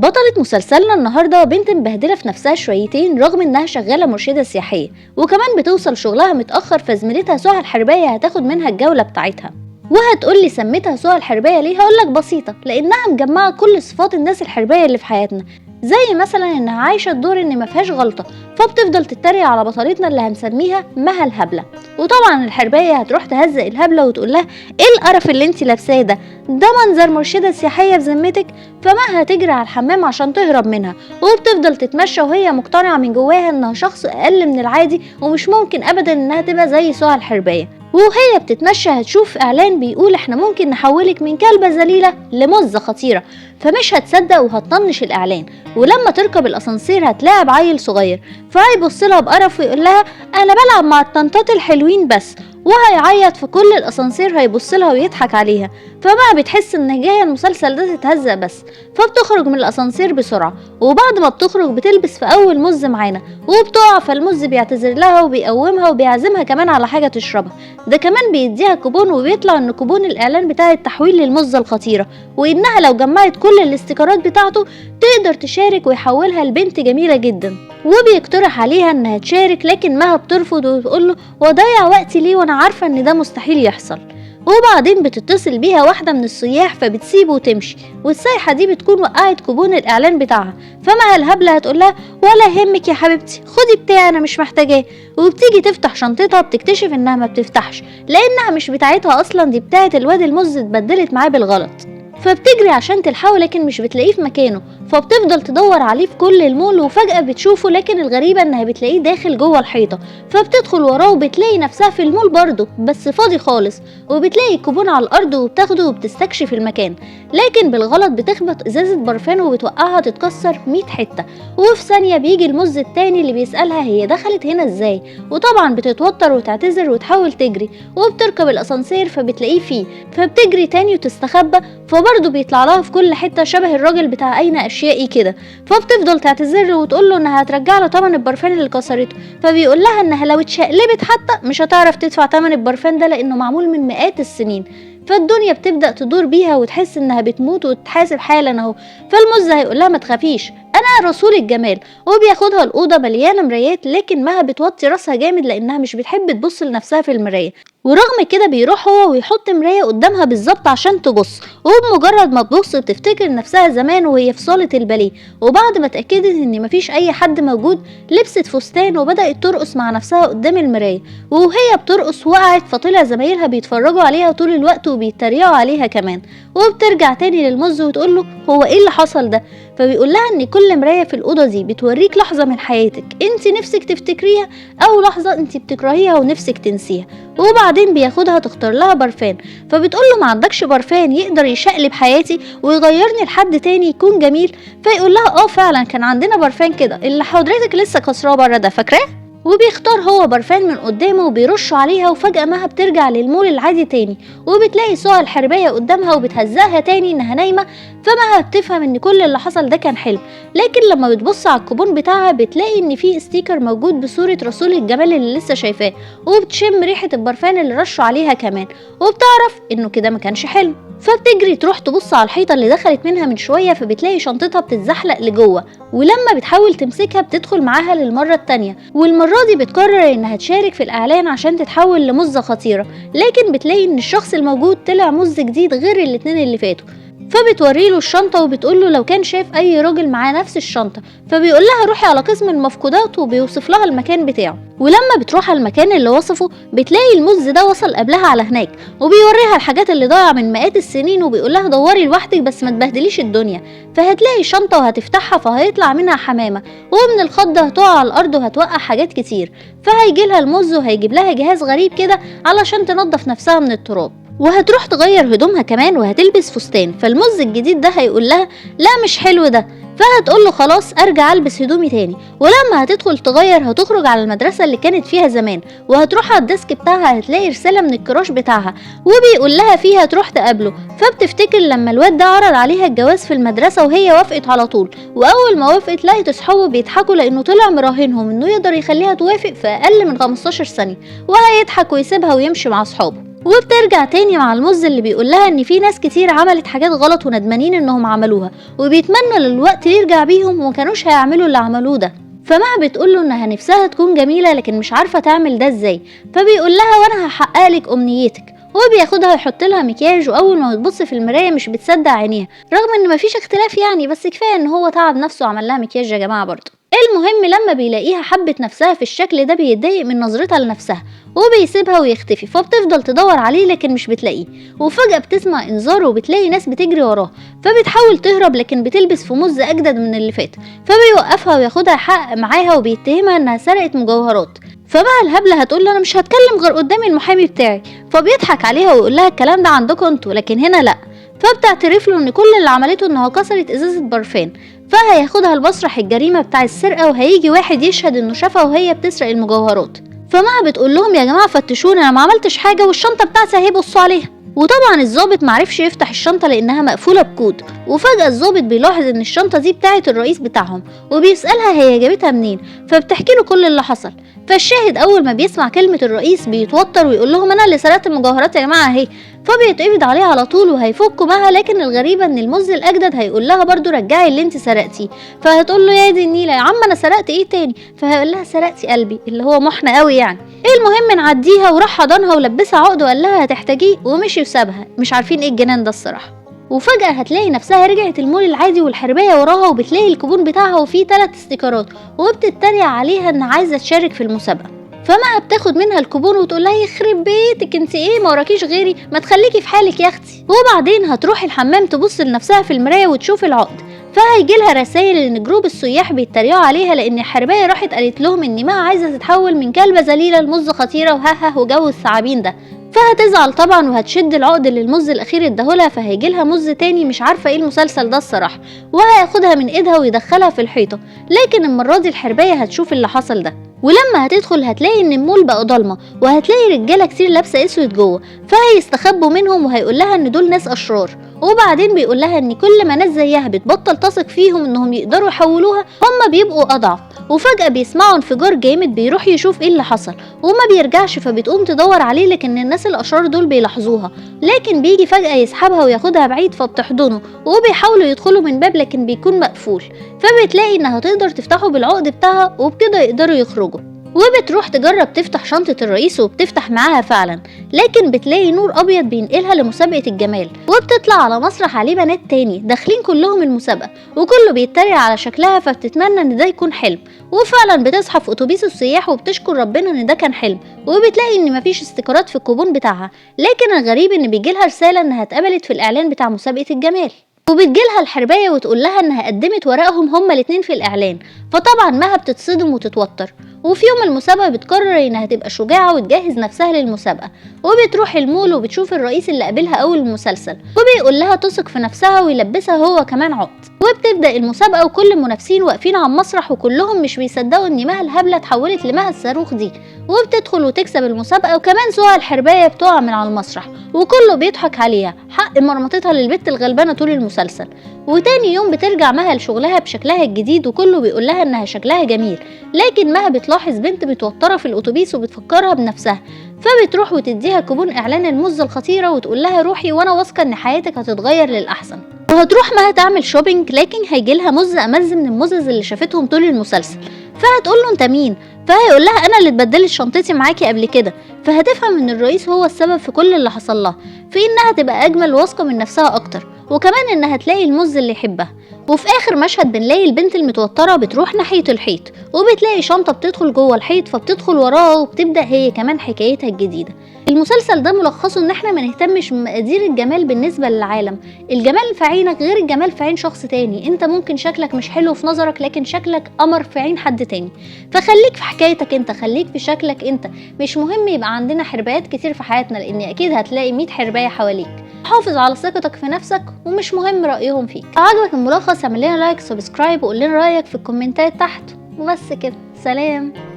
بطلة مسلسلنا النهاردة بنت مبهدلة في نفسها شويتين رغم انها شغالة مرشدة سياحية، وكمان بتوصل شغلها متأخر، فزميلتها سهى الحرباية هتاخد منها الجولة بتاعتها. وهتقولي سميتها سهى الحرباية ليه؟ هقولك بسيطة، لانها مجمعة كل صفات الناس الحرباية اللي في حياتنا، زي مثلا انها عايشة الدور ان مفيهاش غلطة، فبتفضل تتريق على بطلتنا اللي هنسميها مها الهبلة. وطبعا الحرباية هتروح تهزق الهبلة وتقولها ايه القرف اللي انتي لابساه ده منظر مرشدة سياحية في ذمتك؟ فمها هتجري على الحمام عشان تهرب منها، وبتفضل تتمشى وهي مقتنعة من جواها انها شخص اقل من العادي ومش ممكن ابدا انها تبقى زي سهى الحرباية. وهي بتتمشى هتشوف اعلان بيقول احنا ممكن نحولك من كلبة ذليلة لمزة خطيرة، فمش هتصدق وهتطنش الاعلان. ولما تركب الاسانسير هتلاعب عيل صغير، فهيبص لها بقرف ويقول لها انا بلعب مع الطنطات الحلوين بس، وهيعيط في كل الاسانسير هيبص لها ويضحك عليها. فبقى بتحس ان جايه المسلسل ده تتهزق بس، فبتخرج من الاسانسير بسرعه، وبعد ما بتخرج بتلبس في اول مز معانا وبتقع، فالمز بيعتذر لها وبيقومها وبيعزمها كمان على حاجه تشربها، ده كمان بيديها كوبون، وبيطلع ان كوبون الاعلان بتاع التحويل للمزه الخطيره، وانها لو جمعت كل الاستيكرات بتاعته تقدر تشارك ويحولها لبنت جميله جدا. وبيقترح عليها انها تشارك، لكن مها بترفض وتقوله واضيع وقتي ليه وانا عارفه ان ده مستحيل يحصل. وبعدين بتتصل بيها واحدة من السياح فبتسيبه وتمشي، والسايحة دي بتكون وقعت كوبون الإعلان بتاعها، فمع الهبلة هتقولها ولا يهمك يا حبيبتي خدي بتاعي أنا مش محتاجاه. وبتيجي تفتح شنطتها بتكتشف إنها ما بتفتحش، لأنها مش بتاعتها أصلا، دي بتاعت الواد المز اتبدلت معاه بالغلط. فبتجري عشان تلحقه لكن مش بتلاقيه في مكانه، فبتفضل تدور عليه في كل المول، وفجأة بتشوفه، لكن الغريبة انها بتلاقيه داخل جوه الحيطة. فبتدخل وراه وبتلاقي نفسها في المول برضه بس فاضي خالص، وبتلاقي الكوبون على الارض وبتاخده وبتستكشف المكان، لكن بالغلط بتخبط ازازة برفان وبتوقعها تتكسر 100 حتة. وفي ثانية بيجي المز التاني اللي بيسألها هي دخلت هنا ازاي، وطبعا بتتوتر وتعتذر وتحاول تجري، وبتركب الاسانسير فبتلاقيه فيه، فبتجري تاني وتستخبى، فبرضه بيطلع لها في كل حته شبه الراجل بتاع اين اشيائي كده. فبتفضل تعتذر له وتقول له انها هترجع له ثمن البرفان اللي كسرته، فبيقول لها انها لو اتشقلبت حتى مش هتعرف تدفع ثمن البرفان ده لانه معمول من مئات السنين. فالدنيا بتبدا تدور بيها وتحس انها بتموت وتتحاسب حالا اهو. فالمز هيقول لها ما تخافيش انا رسول الجمال، وبياخدها الاوضه مليانه مرايات، لكن مها بتوطي راسها جامد لانها مش بتحب تبص لنفسها في المرايه. ورغم كده بيروح هو ويحط مرايه قدامها بالظبط عشان تبص، وبمجرد ما تبص بتفتكر نفسها زمان وهي في صاله الباليه، وبعد ما اتاكدت ان مفيش اي حد موجود لبست فستان وبدات ترقص مع نفسها قدام المرايه. وهي بترقص وقعت، فطلع زمايلها بيتفرجوا عليها طول الوقت وبيتريقوا عليها كمان. وبترجع تاني للمز وتقول له هو ايه اللي حصل ده؟ فبيقول لها ان كل مرايه في الاوضه دي بتوريك لحظه من حياتك انت نفسك تفتكريها، او لحظه انت بتكرهيها ونفسك تنسيها. وبعدين بياخدها تختار لها برفان، فبتقول له ما عندكش برفان يقدر يشقلب حياتي ويغيرني لحد تاني يكون جميل؟ فيقول لها فعلا كان عندنا برفان كده اللي حضرتك لسه كسراه بره ده، فاكراه؟ وبيختار هو برفان من قدامه وبيرشه عليها، وفجأة مها بترجع للمول العادي تاني، وبتلاقي سهى الحرباية قدامها وبتهزقها تاني انها نايمة. فمها بتفهم ان كل اللي حصل ده كان حلم، لكن لما بتبص على الكوبون بتاعها بتلاقي ان فيه ستيكر موجود بصورة رسول الجمال اللي لسه شايفاه، وبتشم ريحة البرفان اللي رشه عليها كمان، وبتعرف انه كده ما كانش حلم. فبتجري تروح تبص على الحيطة اللي دخلت منها من شوية، فبتلاقي شنطتها بتتزحلق لجوه، ولما بتحاول تمسكها بتدخل معاها للمرة التانية، والمرة دي بتقرر انها تشارك في الاعلان عشان تتحول لمزة خطيرة، لكن بتلاقي ان الشخص الموجود طلع مز جديد غير الاتنين اللي فاتوا. فبتوريله الشنطة وبتقوله لو كان شاف اي راجل معاه نفس الشنطة، فبيقول لها روحي على قسم المفقودات وبيوصف لها المكان بتاعه. ولما بتروح على المكان اللي وصفه بتلاقي المز ده وصل قبلها على هناك، وبيوريها الحاجات اللي ضايعه من مئات السنين، وبيقول لها دوري لوحدك بس ما تبهدليش الدنيا. فهتلاقي الشنطه وهتفتحها فهيطلع منها حمامه، ومن الخضه هتقع على الارض وهتوقع حاجات كتير. فهيجي لها المز وهيجيب لها جهاز غريب كده علشان تنظف نفسها من التراب، وهتروح تغير هدومها كمان وهتلبس فستان. فالمز الجديد ده هيقول لها لا مش حلو ده، فهتقول له خلاص ارجع البس هدومي تاني. ولما هتدخل تغير هتخرج على المدرسة اللي كانت فيها زمان، وهتروح على الديسك بتاعها هتلاقي رسالة من الكراش بتاعها وبيقول لها فيها تروح تقابله. فبتفتكر لما الواد ده عرض عليها الجواز في المدرسة وهي وافقت على طول، واول ما وافقت لقيت اصحابه بيضحكوا لانه طلع مراهنهم انه يقدر يخليها توافق في اقل من 15 ثانية، وهيضحك ويسيبها ويمشي مع اصحابه. وبترجع تاني مع المز اللي بيقول لها ان في ناس كتير عملت حاجات غلط وندمانين انهم عملوها، وبيتمنى للوقت يرجع بيهم وما كانوش هيعملوا اللي عملوه ده. فمها بتقول له انها نفسها تكون جميله لكن مش عارفه تعمل ده ازاي، فبيقول لها وانا هحقق لك امنيتك. هو بياخدها ويحط لها مكياج، واول ما بتبص في المرايه مش بتصدق عينيها، رغم ان مفيش اختلاف يعني، بس كفايه ان هو تعب نفسه وعمل لها مكياج يا جماعه برضه. المهم لما بيلاقيها حبت نفسها في الشكل ده بيتضايق من نظرتها لنفسها وبيسيبها ويختفي، فبتفضل تدور عليه لكن مش بتلاقيه. وفجأة بتسمع انذار وبتلاقي ناس بتجري وراه، فبتحاول تهرب لكن بتلبس في مز اجدد من اللي فات، فبيوقفها وياخدها يحقق معاها وبيتهمها انها سرقت مجوهرات. فبقى الهبله هتقول له انا مش هتكلم غير قدام المحامي بتاعي، فبيضحك عليها ويقول لها الكلام ده عندكم انتوا لكن هنا لا. فبتعترف له ان كل اللي عملته انها كسرت ازازه برفان، فهياخدها المسرح الجريمه بتاع السرقه، وهيجي واحد يشهد انه شافها وهي بتسرق المجوهرات. فما بتقول لهم يا جماعه فتشوني انا ما عملتش حاجه والشنطه بتاعتي اهي بصوا عليها. وطبعا الضابط معرفش يفتح الشنطه لانها مقفوله بكود، وفجاه الضابط بيلاحظ ان الشنطه دي بتاعه الرئيس بتاعهم وبيسالها هي جابتها منين، فبتحكي له كل اللي حصل. فالشاهد اول ما بيسمع كلمه الرئيس بيتوتر ويقول لهم انا اللي سرقت المجوهرات يا جماعه اهي، فبيتقبض عليه على طول وهيفكوا معاها. لكن الغريبه ان المز الاجدد هيقول لها برضو رجعي اللي انت سرقتيه، فهتقول له يا دي النيله يا عم انا سرقت ايه تاني، فهيقول لها سرقتي قلبي اللي هو محنه قوي يعني. المهم نعديها وراح حضنها ولبسها عقد وقال لها هتحتاجيه ومشي وسابها، مش عارفين ايه الجنان ده الصراحه. وفجأة هتلاقي نفسها رجعت المول العادي والحرباية وراها، وبتلاقي الكوبون بتاعها وفيه 3 استيكرات، وبتتريق عليها ان عايزة تشارك في المسابقة. فما بتاخد منها الكوبون وتقول لها يخرب بيتك انت ايه ما وراكيش غيري، ما تخليكي في حالك يا اختي. وبعدين هتروح الحمام تبص لنفسها في المراية وتشوف العقد، فهيجيلها رسائل ان جروب السياح بيتريقوا عليها لان الحرباية راحت قالت لهم ان ما عايزة تتحول من كلبة ذليلة لمز خطيرة وهاها وجو الثعابين ده. فهتزعل طبعا وهتشد العقد اللي المز الاخير اداهولها، فهيجيلها مز تاني مش عارفه ايه المسلسل ده الصراحه، وهياخدها من ايدها ويدخلها في الحيطه. لكن المره دي الحربايه هتشوف اللي حصل ده، ولما هتدخل هتلاقي ان المول بقى ضلمه، وهتلاقي رجاله كتير لابسه اسود جوه، فهيستخبوا منهم وهيقول لها ان دول ناس اشرار. وبعدين بيقول لها ان كل ما ناس زيها بتبطل تثق فيهم انهم يقدروا يحولوها هم بيبقوا اضعف. وفجأة بيسمعوا انفجار جامد، بيروح يشوف ايه اللي حصل وما بيرجعش، فبتقوم تدور عليه لكن الناس الاشرار دول بيلاحظوها، لكن بيجي فجأة يسحبها وياخدها بعيد، فبتحضنه وبيحاولوا يدخلوا من باب لكن بيكون مقفول، فبتلاقي انها تقدر تفتحه بالعقد بتاعها وبكده يقدروا يخرجوا. وبتروح تجرب تفتح شنطة الرئيس وبتفتح معاها فعلا، لكن بتلاقي نور أبيض بينقلها لمسابقة الجمال، وبتطلع على مسرح عليه بنات تاني داخلين كلهم المسابقة وكله بيتريق على شكلها، فبتتمنى ان ده يكون حلم. وفعلا بتصحى في أتوبيس السياح وبتشكر ربنا ان ده كان حلم، وبتلاقي ان مفيش استيكرات في الكوبون بتاعها. لكن الغريب ان بيجيلها رسالة انها اتقبلت في الإعلان بتاع مسابقة الجمال، وبتجيلها الحرباية وتقول لها انها قدمت ورقهم هما الاتنين في الإعلان. فطبعا مها بتتصدم وتتوتر، وفي يوم المسابقة بتقرر انها تبقى شجاعة وتجهز نفسها للمسابقة، وبتروح المول وبتشوف الرئيس اللي قابلها اول المسلسل وبيقول لها تثق في نفسها ويلبسها هو كمان عقد. وبتبدأ المسابقة وكل المنافسين واقفين على المسرح وكلهم مش بيصدقوا ان مها الهبلة اتحولت لمها الصاروخ دي، وبتدخل وتكسب المسابقة. وكمان سوى الحرباية بتقع من على المسرح وكله بيضحك عليها، حق مرمطتها للبت الغلبانة طول المسلسل. وتاني يوم بترجع مها لشغلها بشكلها الجديد وكله بيقول لها انها شكلها جميل، لكن مها بتلاحظ بنت متوترة في الأتوبيس وبتفكرها بنفسها، فبتروح وتديها كوبون إعلان المز الخطيرة وتقول لها روحي وأنا واثقة إن حياتك هتتغير للأحسن. وهتروح مها تعمل شوبينج، لكن هيجيلها مز أمز من المزز اللي شافتهم طول المسلسل، فهتقول له أنت مين؟ فهيقول لها أنا اللي اتبدلت شنطتي معاكي قبل كده. فهتفهم إن الرئيس هو السبب في كل اللي حصل لها، في إنها تبقى أجمل واثقة من نفسها أكتر، وكمان إنها تلاقي المز اللي يحبها. وفي آخر مشهد بنلاقي البنت المتوترة بتروح ناحية الحيط وبتلاقي شنطة بتدخل جوه الحيط، فبتدخل وراها وبتبدأ هي كمان حكايتها الجديدة. المسلسل ده ملخصه ان احنا ما نهتمش بمقادير الجمال بالنسبة للعالم، الجمال في عينك غير الجمال في عين شخص تاني. انت ممكن شكلك مش حلو في نظرك لكن شكلك قمر في عين حد تاني، فخليك في حكايتك انت، خليك في شكلك انت. مش مهم يبقى عندنا حربايات كتير في حياتنا لان اكيد هتلاقي 100 حرباية حواليك. حافظ على ثقتك في نفسك ومش مهم رأيهم فيك. لو عجبك الملخص اعمل لنا لايك سبسكرايب وقول لنا رأيك في الكومنتات تحت، وبس كده، سلام.